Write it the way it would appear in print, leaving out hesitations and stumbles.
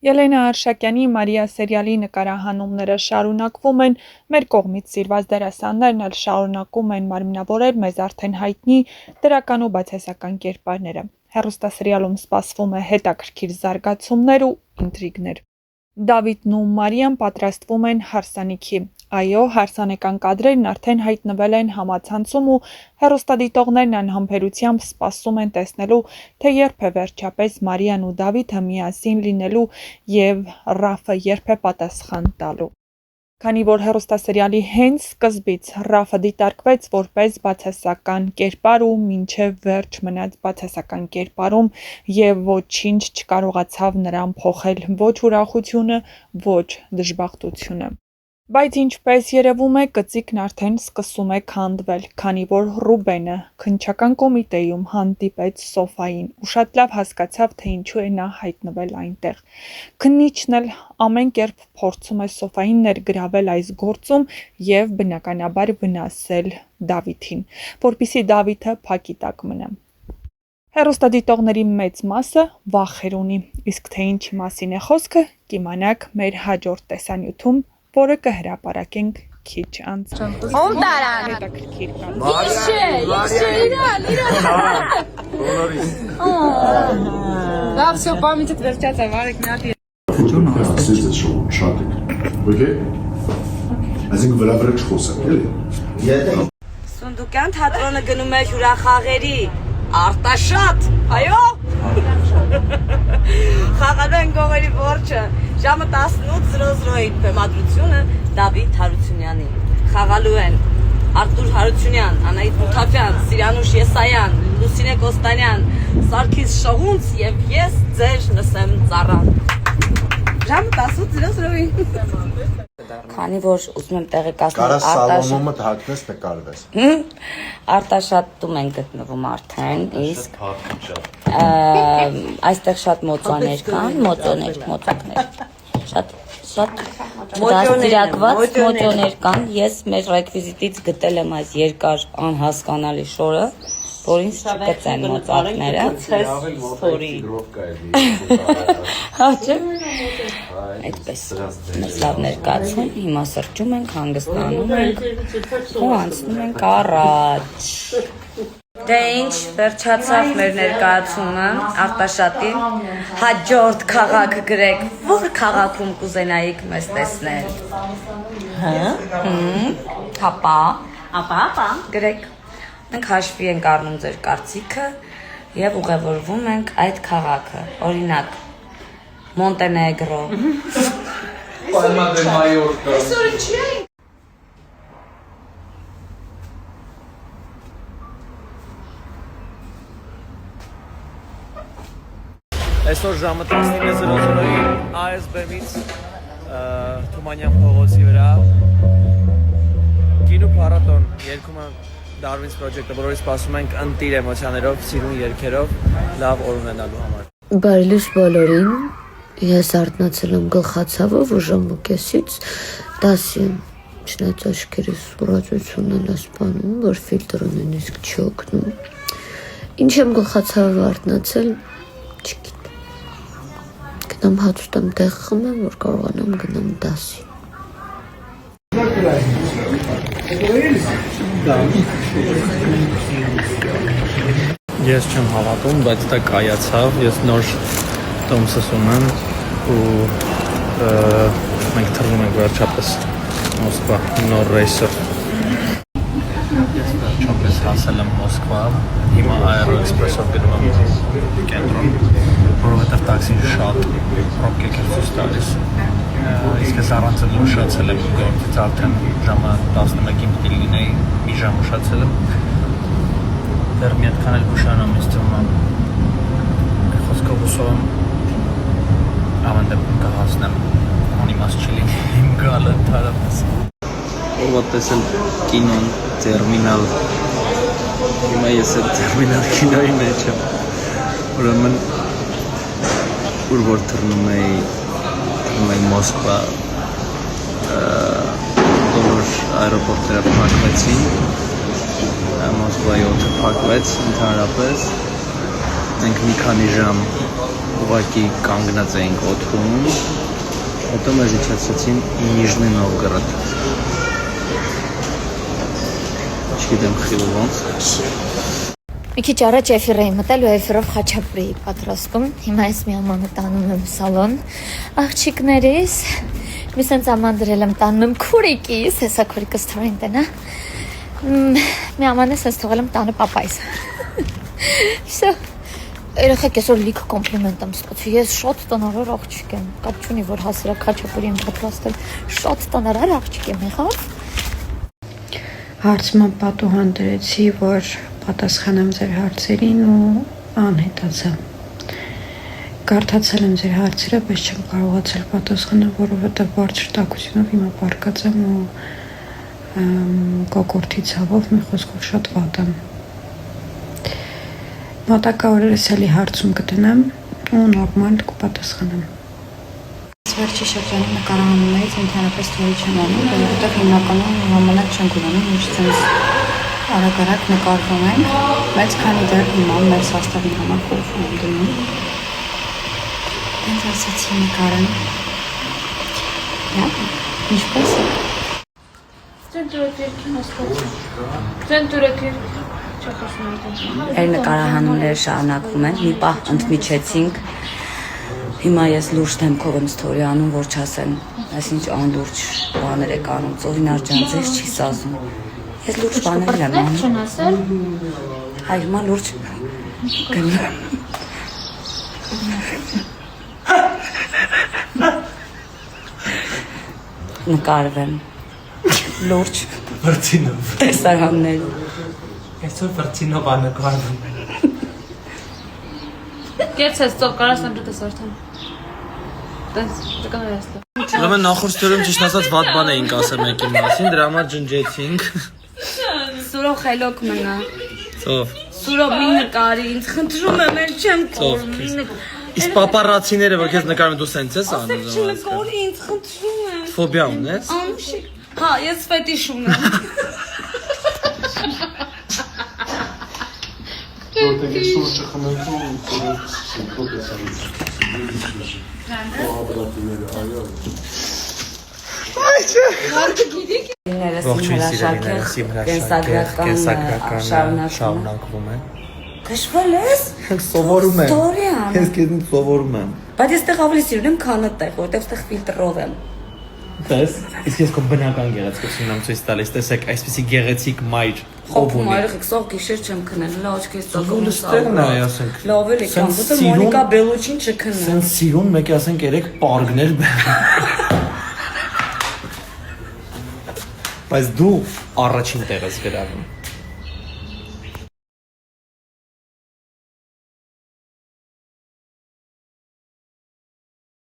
Ելենա Արշակյանի Մարիա սերիալի նկարահանումները շարունակվում են, մեր կողմից սիրված դերասաններն էլ շարունակում են մարմնավորել մեզ արդեն հայտնի դրական ու բացասական կերպարները։ Հեռուստասերիալում սպասվում է հետաքրքիր զարգացումներ ու ինտրիգներ։ Դավիթն ու Մարիան պատրաստվում են հարսանիքի։ Այո, հարսանեկան կադրերն արդեն հայտնվել են համացանցում ու հեռուստադիտողներն անհամբերությամբ սպասում են տեսնելու, թե երբ է վերջապես Մարիան ու Դավիթը միասին լինելու և Ռաֆը երբ է պատասխան տալու։ Քանի որ հեռուստասերիալի հենց սկզբից Ռաֆը դիտարկվեց որպես բացասական կերպար ու մինչև վերջ մնաց բացասական կերպարում և ոչինչ չկարողացավ նրան փոխել ոչ ուրախությունը, ոչ դժբախտությունը։ Բայց ինչպես երևում է, կծիկն արդեն սկսում է քանդվել, քանի որ Ռուբենը քննչական կոմիտեում հանդիպեց Սոֆային ու շատ լավ հասկացավ, թե ինչու է նա հայտնվել այնտեղ։ Քննիչն էլ ամեն կերպ փորձում է Սոֆային ներգրավել այս գործում և բնականաբար վնասել Դավիթին, որպեսզի Դավիթը փակի տակ մնա։ Հեռուստադիտողների մեծ մասը վախեր ունի, իսկ թե ինչի մասին է խոսքը, կիմանաք մեր հաջորդ տեսանյութում, որը կհրապարակենք քիչ անց։ Հետաքրքիր Լավ, всё, պամիտդ վերջացա, վարեք մի հատ Այսինքն վրա չխոսակ, էլի։ Սունդուկյան թատրոնը գնում է հյուրախաղերի, Արտաշատ, այո։ Խաղալու են գողերի որջը, ժամը 18:00-ին բեմադրությունը Դավիթ Հարությունյանի։ Խաղալու են Արտուր Հարությունյան, Անահիտ Մութաֆյան, Սիրանուշ Եսայան, Լուսինե Կոստանյան, Սարգիս Շողունց և ես ձեր Նսեմ Ծառան։ Ժամը 18:00-ին։ Քանի որ ուզում եմ տեղեկացնել Սալոնումդ հագնես նկարվես։ Արտաշատում են գտնվում արդեն, իսկ այստեղ շատ մոծաներ կան, շատ դաստիարակված մոծոներ կան, ես մեր ռեկվիզիտից գտել եմ այս երկար անհասկանալի շորը, որ ինձ չկծեն մոծակները։ Այդպես մեզ լավ ներկայացում, հիմա սրճում ենք, հանգստանում ենք ու անցնում ենք առաջ։ Դե ինչ, վերջացավ մեր ներկայացումը Արտաշատի, հաջորդ քաղաքը գրեք, որ քաղաքում կուզենայիք մեզ տեսնել։ Հապա, գրեք, մենք հաշվի ենք առնում ձեր կարծիքը և ուղևորվում ենք այդ քաղաքը, օրինակ, Մոնտենեգրո։ Այսօր ժամը 19:00-ին ASB-ից Թումանյան փողոցի վրա կինո փառատոն երգում է Darwin's Project-ը, որը սպասում ենք ընտիր էմոցիաներով, սիրուն երգերով, լավ օր ունենալու համար։ Բարի լույս բոլորին, ես արթնացել եմ գլխացավով ու ժամուկեսից 10 եմ, չնայած աչքերիս ուրացությունն է սպանում, որ ֆիլտրը նույնիսկ չի օգնում։ Ինչ եմ գլխացավով արթնացել, չգիտեմ։ Գնամ հաց ուտեմ, տեղ խմեմ, որ կարողանամ գնամ դասի։ Ես չեմ հավատում, բայց դա կայացավ, ես նոր տոմսում եմ ու մենք թռնում ենք վերջապես Մոսկվա, նոր ռեյսով։ Ես վերջապես հասել եմ Մոսկվա, հիմա Aero-Express-ով գնում եմ կենտրոն, որովհետև տաքսին շատ պրոբլեմներ է ցույց տալիս։ Իսկ ես առանց ուշացել եմ գործից արդեն ժամը 11-ին պիտի լինեի, մի ժամ ուշացել եմ։ Դեռ մի այդքան էլ ուշանամ ինձ թվում է։ Խոսքով հուսով եմ ամեն դեպքում կհասնեմ, անիմաստ չի լինի իմ գալը ընդհանրապես։ Ով տեսել կինոն Տերմինալ, հիմա ես էլ Տերմինալ կինոյի մեջ եմ, ուրեմն ուր որ թռնում էի Մոսկվա, բոլոր այրոպորտները փակվեցին, Մոսկվայի օդը փակվեց ընդհանրապես, մենք մի քանի ժամ ուղղակի կանգնած էինք օդում, հետո մեզ իջեցրեցին Նիժնի Նովգորոդ։ Չգիտեմ խիլը ոնց։ Մի քիչ առաջ էֆիր էի մտել ու էֆիրով խաչապուր էի պատրաստում։ Հիմա ես մի ամանը տանում եմ սալոն աղջիկներիս։ Մի սենց աման դրել եմ տանում եմ քուրիկիս, հեսա քուրիկս թորին տնա։ Մի ամանը սենց թողել եմ տանը պապայս։ Всё։ Երեխեք այսօր լիքը կոմպլիմենտ եմ ստացի։ Ես շատ տնարար աղջիկ եմ։ Կապ չունի, որ հասարակ խաչապուրի եմ պատրաստել։ Շատ տնարար աղջիկ եմ եղավ։ Հարցման պատուհան դրեցի, որ պատասխանեմ ձեր հարցերին ու անհետացա։ Կարդացել եմ ձեր հարցերը, բայց չեմ կարողացել պատասխանել, որովհետև բարձր տաքությունով հիմա պարկած եմ ու կոկորտի ցավով մի խոսքով շատ վատ եմ։ Մոտակա օրերս էլի հարցում կդնեմ ու նորմալ կպատասխանեմ։ Վերջի շրջանի նկարահանումներից ընդհանրապես թողի չեմ անում, որովհետև հիմնականում ժամանակ չենք ունենում, միշտ ցենց արագ նկարվում ենք, բայց քանի դեռ հիմա մեր սաստավի համար փոխում եմ դնում։ Ինձ ասացի նկարան։ Հա, ինչպես է։ Այդ նկարահանումները շարունակվում են, մի պահ ընդմիջեցինք։ Հիմա ես լուրջ դեմքով եմ ստորի անում, որ չասեն, այսինչ անլուրջ բաներ եք անում, Ծովինար ջան, ձեզ չի սազում։ Ես լուրջ բաներ եմ անում։ Հայ, հիմա լուրջ գնում։ Նկարվեմ։ Լուրջ Վրցինով։ տեսարաններում։ Այսօր վրցինով աննկարվում։ Կեցես ծով կարաս եմ դու սարթան։ Տես դկանայս։ Ուրեմն նախորդ ստորում ճիշտ ասած վատ բան էինք ասել մեկի մասին, դրա համար ջնջեցինք։ Սուրո խելոք մնա։ Ծով։ Սուրո մի նկարի, ինձ խնդրում եմ, էլ չեմ կորում։ Իսկ պապարացիները որ քեզ նկարում դու սենց ես անում Չնկորի, ինձ խնդրում եմ։ Ֆոբիա ունես։ Անուշիկ։ Հա, ես ֆետիշ ունեմ։ Որտեղ ես սուրճը խմեցում շարունակվում է։ Քշվել ես։ Սովորում եմ։ Ստորիան։ Ես քեզնից սովորում եմ։ Բայց ես տեղ ավելի սիրուն եմ, քան այդտեղ, որտեղ ստեղ ֆիլտրով եմ։ Տես, իսկ ես քո բնական գեղեցկությունն եմ ցույց տալիս, տեսեք, այսպեսի գեղեցիկ մայր ով Խոփում ունի։ այրեք, սող գիշեր չեմ քնել, հələ աչքես Սովորը ստեղն է, ասենք։ Լավ էլի, կամ Սենց ոտը սիրուն- Մոնիկա Բելուչին չքննի։ Սենց սիրուն մեկի ասենք 3 պարգներ բայց դու առաջին տեղ ես գրավում։